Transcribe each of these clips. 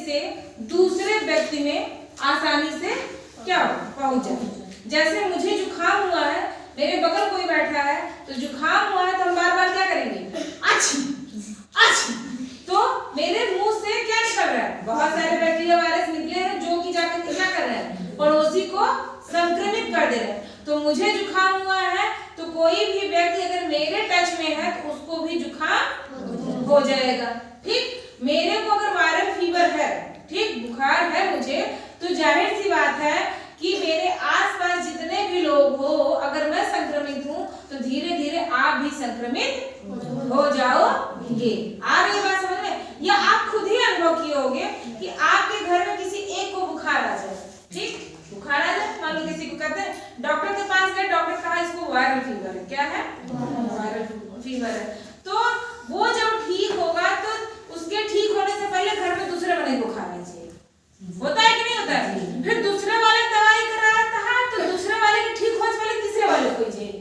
से दूसरे व्यक्ति में आसानी से क्या पहुंच जाए। जैसे मुझे जुकाम हुआ है, मेरे बगल कोई बैठा है तो जुकाम हुआ है तो हम बार बार क्या करेंगे, अच्छी अच्छी, तो मेरे मुंह से क्या निकल रहा है, बहुत सारे बैक्टीरिया वायरस निकले हैं जो कि जाकर के क्या कर रहे हैं, पड़ोसी को संक्रमित कर दे रहे हैं। तो मुझे जुकाम हुआ है तो कोई भी व्यक्ति अगर मेरे टच में है तो उसको भी जुकाम हो जाएगा। ठीक, मेरे को अगर वायरल फीवर है, ठीक, बुखार है मुझे, तो जाहिर सी बात है कि मेरे आसपास जितने भी लोग हो, अगर मैं संक्रमित हूँ तो धीरे धीरे आप भी संक्रमित हो जाओगे। आ रही बात समझ में? या आप खुद ही अनुभव किए होंगे कि आपके घर में किसी एक को बुखार आ जाए, ठीक, बुखार आ जाए, मान लो किसी को कहते हैं डॉक्टर के पास गए, डॉक्टर कहा इसको वायरल फीवर है। क्या है? वायरल फीवर है। तो वो जब ठीक होगा तो उसके ठीक होने से पहले घर में दूसरे वाले को खाना चाहिए। होता है कि नहीं होता है? फिर दूसरे वाले दवाई कराता है तो दूसरे वाले के ठीक होने से पहले तीसरे वाले को चाहिए,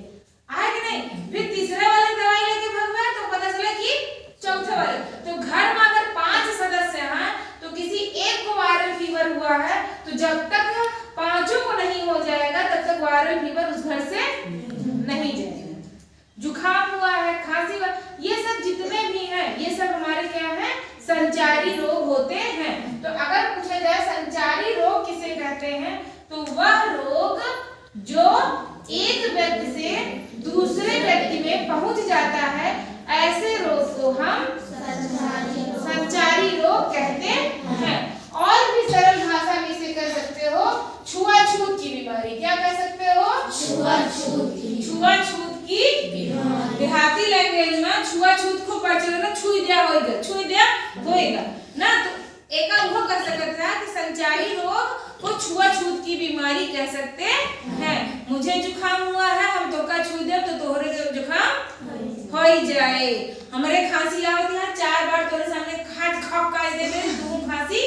है कि नहीं? फिर तीसरे वाले दवाई लेके भाग गया तो पता चला कि चौथे वाले। तो घर में अगर 5 सदस्य हैं तो किसी एक को वायरल फीवर हुआ है तो जब तक 5 को नहीं हो जाएगा तब तक वायरल फीवर उस घर से नहीं जाएगा। जुकाम हुआ है, खांसी हुआ, ये सब जितने भी हैं ये सब हमारे क्या है, संचारी रोग होते हैं। तो अगर पूछा जाए संचारी रोग किसे कहते हैं, तो वह रोग जो एक व्यक्ति से दूसरे व्यक्ति में पहुंच जाता है, ऐसे रोग को हम संचारी रोग कहते हैं। और भी सरल भाषा में इसे कह सकते हो छुआछूत की बीमारी। क्या कह सकते हो? छुआछूत की बीमारी। देहाती लैंग्वेज में छुआछूत को प्रचलन छुई दिया होएगा ना, तो एक अनुभव कर सकता है कि संचारी रोग को छुआछूत की बीमारी कह सकते हैं। मुझे जुकाम हुआ है, हम तो का छू दे तो तोहरे जुकाम हो ही जाए। हमारे खांसी आवत है 4 बार तोरे सामने खाट खप का दे दे तू खांसी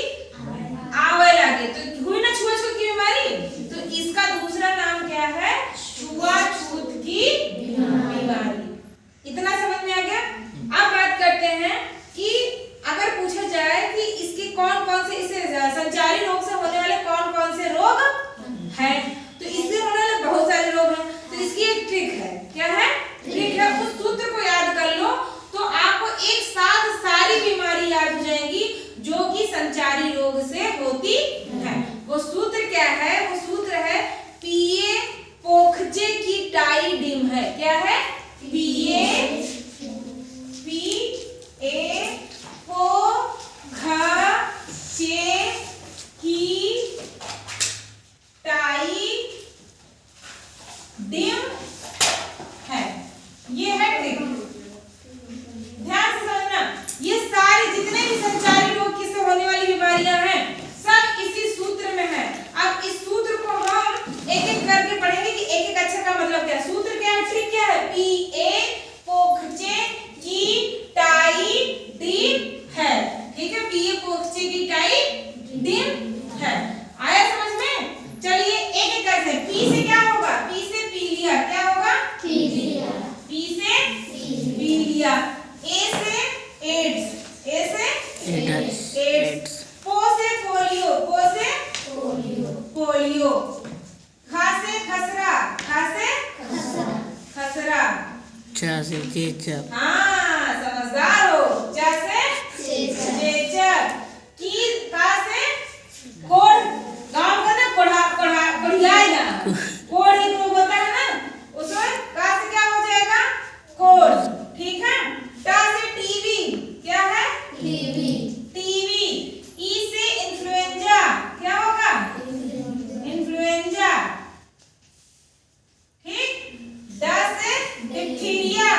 आवे लगे तो हुई ना छुआछूत की बीमारी। तो इसका दूसरा नाम क्या है? छुआछूत की बीमारी। इतना समझ में आ गया? अब बात करते हैं कि अगर पूछा जाए कि इसके कौन कौन से, इससे संचारी रोग से होने वाले कौन कौन से रोग हैं, तो इससे होने वाले बहुत सारे रोग हैं। तो इसकी एक ट्रिक है। क्या है? ट्रिक है, उस सूत्र को याद कर लो तो आपको एक साथ सारी बीमारी याद हो जाएंगी जो कि संचारी रोग से होती है। वो सूत्र क्या है? वो सूत्र है पीए पोखजे की टाइडिम है। क्या है? पीए की टाइडिम है। ये है ट्रिक, ध्यान से समझना। ये सारे जितने भी संचारी रोग किससे होने वाली बीमारियां हैं सब इसी सूत्र में है। अब इस सूत्र को हम एक एक करके पढ़ेंगे कि एक एक अक्षर का मतलब क्या है। सूत्र क्या है? ट्रिक क्या है? पीए पोखजे की टाइडिम है। ठीक है, पीए पोखजे की टाइडिम है। आया समझ में? चलिए एक एक करते हैं। पी से क्या होगा? पी से पीलिया। क्या होगा? पीलिया। पी से पीलिया। ए से एड्स। ए से एड्स। पो से पोलियो। पो से पोलियो। खा से खसरा। खा से खसरा। चा से चेचक। हाँ, समझदार हो। चा से चेचक। का से कोढ़। गाँव का ना कोढ़िया ना, कोढ़ एक रोग होता है ना, उसमें का से क्या हो जाएगा? कोढ़। ठीक है। टा से टीबी। क्या है? टीबी। ई से इन्फ्लुएंजा। क्या होगा? इन्फ्लुएंजा। ठीक। डा से डिप्थीरिया।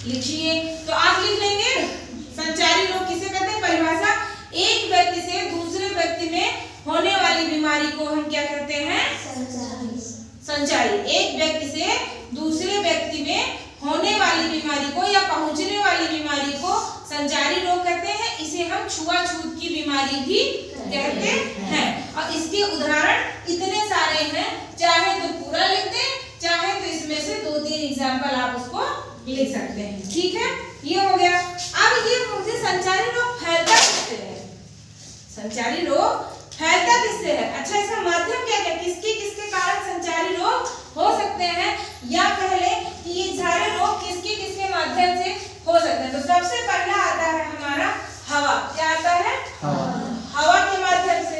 लिखिए। तो आप लिख लेंगे संचारी रोग किसे कहते हैं? परिभाषा, एक व्यक्ति से दूसरे व्यक्ति में होने वाली बीमारी को हम क्या कहते हैं? संचारी। एक व्यक्ति से दूसरे व्यक्ति में होने वाली बीमारी को या पहुंचने वाली बीमारी को संचारी रोग कहते हैं। इसे हम छुआछूत की बीमारी भी कहते हैं। और इसके उदाहरण इतने सारे हैं, चाहे तो पूरा लिख दें, चाहे तो इसमें से 2-3 एग्जाम्पल आप उसको लिख सकते हैं। ठीक है, ये हो गया। अब ये मुझे संचारी रोग फैलता किससे है? संचारी रोग फैलता किससे है? अच्छा, इसका माध्यम क्या क्या, किसके किसके कारण संचारी रोग हो सकते हैं, या पहले कि ये सारे रोग किसके किसके माध्यम से हो सकते हैं। तो सबसे पहला आता है हमारा हवा। क्या आता है? हवा के माध्यम से।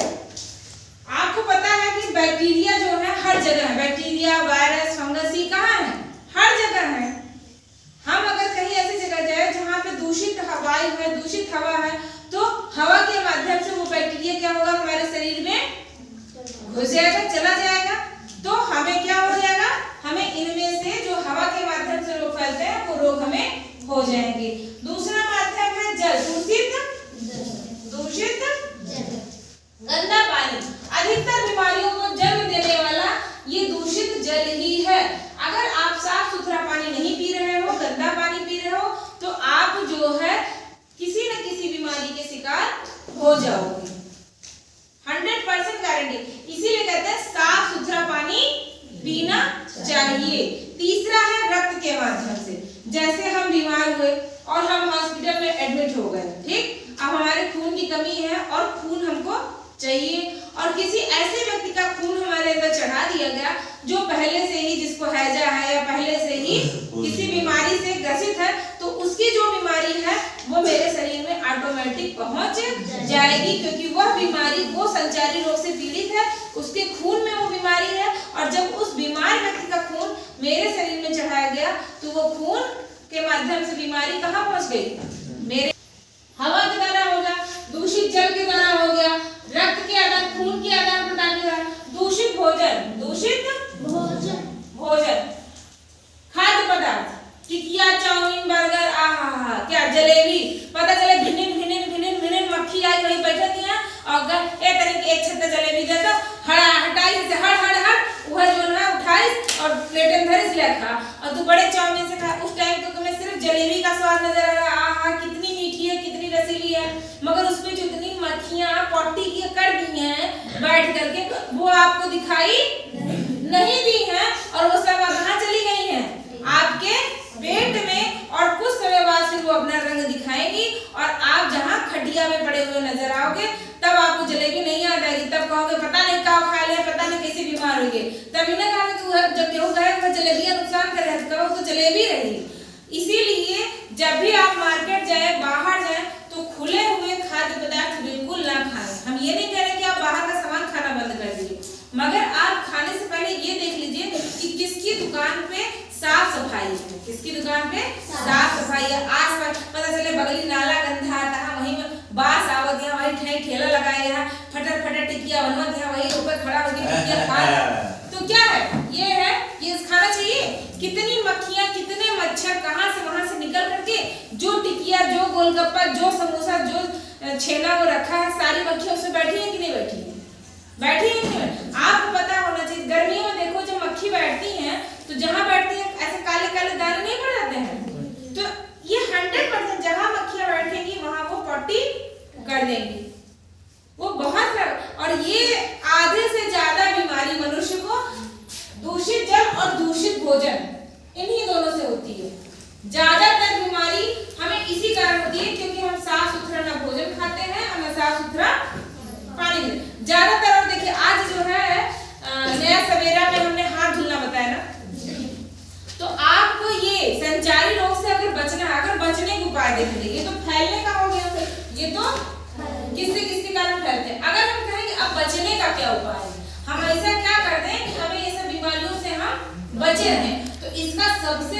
आपको पता है कि बैक्टीरिया जो है हर जगह है। बैक्टीरिया, वायरस, फंगस ये कहाँ है? हर जगह है। हम अगर कहीं ऐसी जगह जाए जहाँ पे दूषित वायु है, दूषित हवा है, तो हवा के माध्यम से वो बैक्टीरिया क्या होगा? हमारे शरीर में घुस जाएगा, चला जाएगा। तो हमें क्या हो जाएगा? हमें इनमें से जो हवा के माध्यम से रोग फैलते हैं वो रोग हमें हो जाएंगे। दूसरा माध्यम है जल। दूषित गंदा पानी। अधिकतर बीमारियों को जन्म देने वाला ये दूषित जल ही है। अगर आप साफ सुथरा पानी नहीं पी रहे हो, गंदा पानी पी रहे हो, तो आप जो है किसी न किसी बीमारी के शिकार हो जाओगे। 100% गारंटी। इसीलिए कहते हैं साफ सुथरा पानी पीना चाहिए। तीसरा है रक्त के माध्यम से। जैसे हम बीमार हुए और हम हॉस्पिटल में एडमिट हो गए, ठीक, अब हमारे खून की कमी है और खून हमको चाहिए, और किसी ऐसे व्यक्ति का खून हमारे अंदर चढ़ा दिया गया जो पहले से ही, जिसको हैजा है या पहले से ही किसी बीमारी से ग्रसित है, तो उसकी जो बीमारी है वो मेरे शरीर में ऑटोमेटिक पहुंच जाएगी, क्योंकि वह बीमारी वो संचारी रोग से पीड़ित है, उसके खून में वो बीमारी है। और जब उस बीमार व्यक्ति का खून मेरे शरीर में चढ़ाया गया तो वो खून के माध्यम से बीमारी कहाँ पहुंच गई? मेरे हवा के द्वारा हो गया, दूषित जल के द्वारा हो गया, रक्त के आदान, खून के आदान प्रदान के द्वारा, दूषित भोजन, खाद्य पदार्थ, टिकिया, चाउमीन, बर्गर, आहा क्या जलेबी, पता चले भिनिन मक्खी आई वही बैठती है और ए तरीके एक छत्ता जलेबी दे दो, हटाई से हड़ वह जो है उठाई और प्लेट में धरिस लेखा, और तू बड़े चाउमीन से खा। उस टाइम तो तुम्हें सिर्फ जलेबी का स्वाद नजर आ रहा है, आहा कितनी मीठी है, कितनी रसीली है, मगर उसमें जो इतनी मक्खियां पॉटी की कर गई हैं बैठ करके, वो आपको दिखाई नहीं दी है, और वो सब कहाँ चली गई हैं? आपके पेट में, और कुछ समय बाद फिर वो अपना रंग दिखाएंगी, और आप जहाँ खटिया में पड़े हुए नजर आओगे, तब आपको जलेबी नहीं याद आएगी, तब कहोगे पता नहीं क्या खा लिया, पता नहीं कैसे बीमार हो गए। तभी ना कहा कि जब केहू कहे वह जलेबियां नुकसान करे तो कहो तो जलेबी रही। इसीलिए जब भी आप मार्केट जाए, बाहर जाए, तो खुले हुए खाद्य पदार्थ बिल्कुल ना खाएं। हम ये नहीं कह रहे कि आप बाहर का सामान खाना बंद कर दीजिए, मगर आप खाने से पहले ये देख लीजिए कि किसकी दुकान पे साफ सफाई है, किसकी दुकान पे साफ सफाई है। आसपास पता चले बगली नाला गंदा आता है, वहीं में बास आवत है, वही ठेला लगाए है, फटर टिकिया बनवत है, वही ऊपर खड़ा होकर टिकिया खा, तो क्या है? ये खाना चाहिए? कितनी मक्खियां, कितने मच्छर कहां से वहां से निकल करके जो टिकिया, जो गोलगप्पा, जो समोसा, जो छेना वो रखा है, सारी मक्खियां उसमें बैठी है कि नहीं बैठी है? बैठी है कि नहीं? आपको पता होना चाहिए। गर्मियों में देखो जब मक्खी बैठती हैं तो जहां बैठती है ऐसे काले काले दाने नहीं पड़ जाते हैं, तो ये 100% जहां मक्खियां बैठेंगी वहां वो पॉटी कर देंगी, वो बहुत है। और ये आधे से ज्यादा बीमारी मनुष्य को दूषित जल और दूषित भोजन, इन्हीं दोनों से होती है। ज्यादातर बीमारी हमें इसी कारण होती है क्योंकि हम साफ सुथरा ना भोजन खाते हैं और ना साफ सुथरा पानी पीते ज्यादातर। और देखिए आज जो है नया सवेरा में हमने हाथ धुलना बताया ना, तो आपको ये संचारी रोग से अगर बचना, अगर बचने के उपाय देख लीजिए, ये तो फैलने का हो गया, ये तो किससे किसके कारण फैलते हैं। अगर हम कहेंगे अब बचने का क्या उपाय है, हम ऐसा क्या कर दें कि हमें ये सब बीमारियों से हम बचे रहें, तो इसका सबसे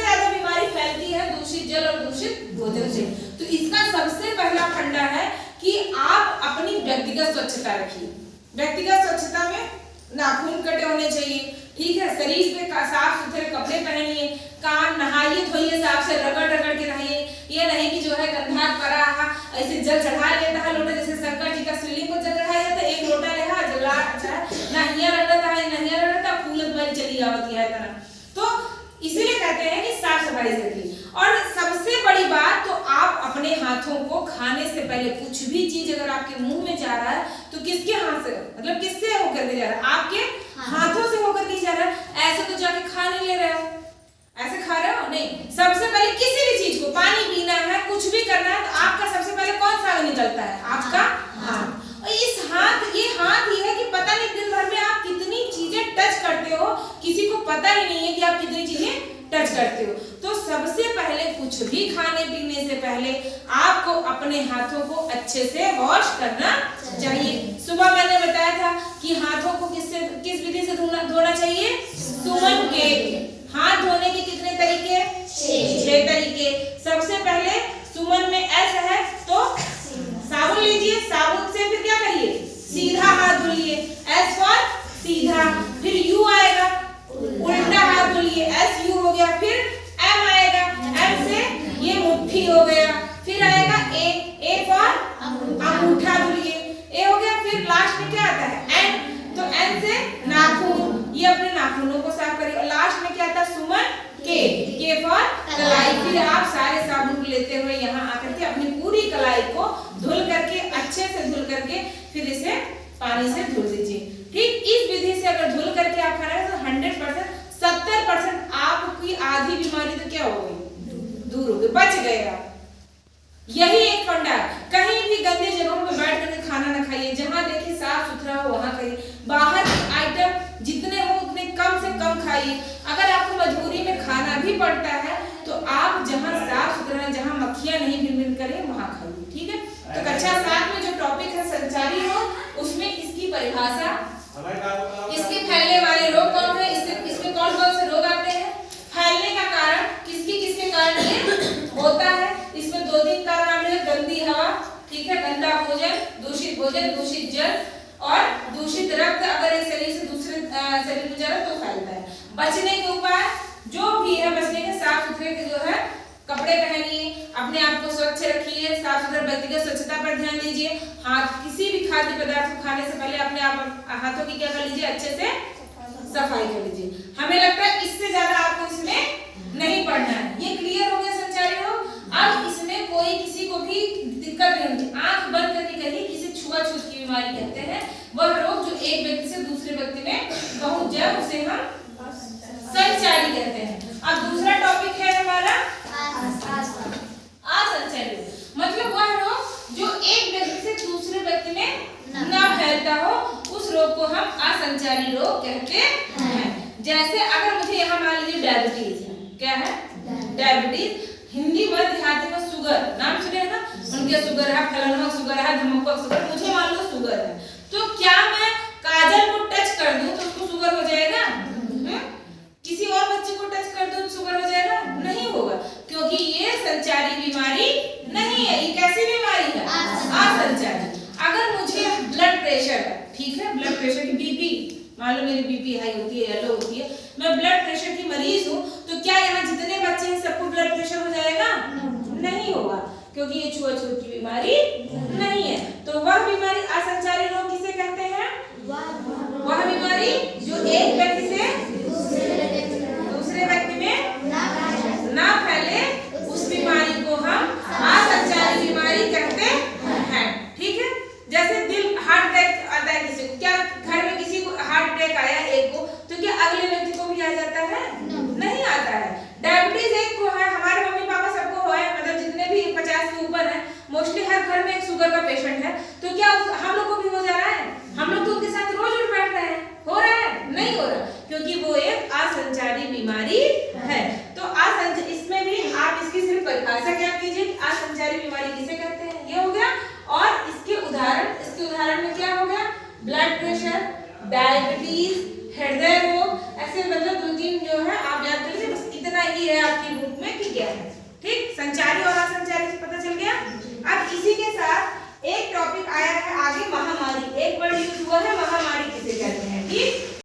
ज्यादा बीमारी फैलती है दूषित जल और दूषित भोजन से। तो इसका सबसे पहला फंडा है कि आप अपनी व्यक्तिगत स्वच्छता रखिए। व्यक्तिगत स्वच्छता में नाखून कटे होने चाहिए, ठीक है, शरीर पे साफ सुथरे कपड़े पहनिए, कान नहाइए धोइए साफ से, रगड़ जल चढ़ा लेता है लोटा, जैसे शंकर जी का शिवलिंग को जल चढ़ाया जाता है, एक लोटा लेहा जला ना हिया रड़ता है ना हिया रड़ता फूलत वाली चली आवती है तना। तो इसीलिए कहते हैं कि साफ सफाई से रखिए। और सबसे बड़ी बात तो आप अपने हाथों को खाने से पहले, कुछ भी चीज अगर आपके मुंह में जा रहा है तो किसके हाथ से, मतलब किससे होकर के जा रहा है, आपके हाथों से होकर के जा रहा है। ऐसे तो जाके खा नहीं ले रहे हो, ऐसे खा रहे हो नहीं। सबसे पहले किसी भी चीज को, पानी पीना है, कुछ भी करना है, तो आपका सबसे पहले कौन सा आगे निकलता है, आपका हाथ। और इस हाथ, ये हाथ ही है कि पता नहीं दिन भर में आप कितनी चीजें टच करते हो, किसी को पता ही नहीं है कि आप कितनी चीजें टच करते हो। तो सबसे पहले कुछ भी खाने पीने से पहले आपको अपने हाथों को अच्छे से वॉश करना चाहिए। सुबह मैंने बताया था कि हाथों को किस विधि से धोना चाहिए, सुमन के। हाथ धोने के कितने तरीके, 6 तरीके। सबसे पहले सुमन में एस है तो साबुन लीजिए, साबुन से फिर क्या करिए, सीधा हाथ धुलिए, एस फॉर सीधा। फिर यू आएगा, उल्टा हाथ धुलिए, एस यू हो गया। फिर एम आएगा, एम से ये मुट्ठी हो गया। फिर आएगा ए फॉर अंगूठा धुलिए, ए हो गया। फिर लास्ट में क्या आता है, एन, तो एन से नाखून, ये अपने नाखूनों को साफ करिए। और लास्ट में क्या आता है, सुमन के फॉर कलाई। फिर आप सारे साबुन को लेते हुए यहाँ आकर के अपनी पूरी कलाई को धुल करके, अच्छे से धुल करके फिर इसे पानी से धुल दीजिए। ठीक इस विधि से अगर धुल करके आप खाना तो 100%, 70% आपकी आधी बीमारी तो क्या हो गई, दूर हो गई, बच गए आप। यही एक फंडा है। कहीं भी गंदे जगहों पे बैठ करके खाना ना खाइए, जहां देखिए साफ सुथरा हो वहां खाइए। बाहर के आइटम जितने हो उतने कम से कम खाइए। अगर आपको मजबूरी में खाना भी पड़ता है तो आप जहां साफ सुथरा है, जहां मक्खियां नहीं भिन करें वहां खाइए। ठीक है। तो कक्षा 7 में जो टॉपिक है संचारी रोग, उसमें इसकी परिभाषा, इसके फैलने वाले रोग कौन है, इसमें कौन कौन से रोग आते हैं, फैलने का कारण किसके कारण ये होता है। इसमें 2-3 कारण आते हैं, गंदी हवा, ठीक है, गंदा भोजन, दूषित जल और दूषित रक्त अगर एक शरीर से दूसरे शरीर में जा रहा है तो फैलता है। बचने के उपाय जो भी है, बचने के साफ सुथरे के जो है कपड़े पहनिए, अपने आप को स्वच्छ रखिए, साफ सुथरा व्यक्तिगत स्वच्छता पर ध्यान दीजिए। हाथ, किसी भी खाद्य पदार्थ को खाने से पहले अपने आप हाथों की क्या कर लीजिए, अच्छे से सफाई कर लीजिए। हमें लगता है इससे ज्यादा आपको इसमें नहीं पढ़ना है। ये क्लियर हो गया संचारी रोग। अब इसमें कोई किसी को भी दिक्कत नहीं होती। आंख बंद करके कहिए, किसे छुआछूत की बीमारी कहते हैं, वह रोग जो एक व्यक्ति से दूसरे व्यक्ति में पहुंच जाए उसे हम संचारी कहते हैं। अब दूसरा टॉपिक है हमारा असंचारी रोग, मतलब वह रोग जो एक व्यक्ति से दूसरे व्यक्ति में ना फैलता हो, उस रोग को हम असंचारी रोग कहते हैं। जैसे अगर मुझे यहाँ मान लीजिए डायबिटीज है, क्या है डायबिटीज, हिंदी में देहाती में शुगर, नाम सुने हैं ना, उनके शुगर है, फलाना शुगर है, धमका शुगर, मुझे मान लो शुगर है, तो क्या मैं काजल को टच कर दूं तो उसको शुगर हो जाएगा? किसी और बच्चे को टच कर दूं तो शुगर हो जाएगा? नहीं होगा, क्योंकि ये संचारी बीमारी नहीं है। ये कैसी बीमारी है? असंचारी। अगर मुझे ब्लड प्रेशर है, ठीक है, ब्लड प्रेशर की बीपी, मान लो मेरी बीपी हाई होती है या लो होती है, मैं ब्लड प्रेशर की मरीज हूँ, तो क्या यहाँ जितने बच्चे हैं सबको ब्लड प्रेशर हो जाएगा? नहीं होगा, क्योंकि ये छुआछूत की बीमारी नहीं है। तो वह बीमारी असंचारी रोग किसे कहते हैं? वह बीमारी जो एक व्यक्ति से दूसरे व्यक्ति में ना फैले, उस बीमारी को हम असंचारी बीमारी कहते हैं। ठीक है। जैसे दिल, हार्ट अटैक आता है किसी को, क्या घर में किसी को हार्ट अटैक आया एक को, तो क्या अगले व्यक्ति को भी आ जाता है? नहीं आता है। डायबिटीज एक को है, हमारे मम्मी पापा सबको है, मतलब जितने भी 50 के ऊपर है, मोस्टली हर घर में एक शुगर का पेशेंट है, तो क्या हम लोग को भी हो जा रहा है? हम लोग तो उनके साथ रोज उठ बैठ रहे हैं, हो रहा है? नहीं हो रहा, क्योंकि वो एक असंचारी बीमारी है। तो इसमें भी आप इसकी सिर्फ परिभाषा क्या कीजिए, असंचारी बीमारी किसे कहते हैं, ये हो गया। और इसके उदाहरण में क्या हो गया, ब्लड प्रेशर, डायबिटीज, हृदय रोग, ऐसे मतलब 2-3 जो है आप याद कर लीजिए, बस इतना ही है आपकी बुक में कि क्या है।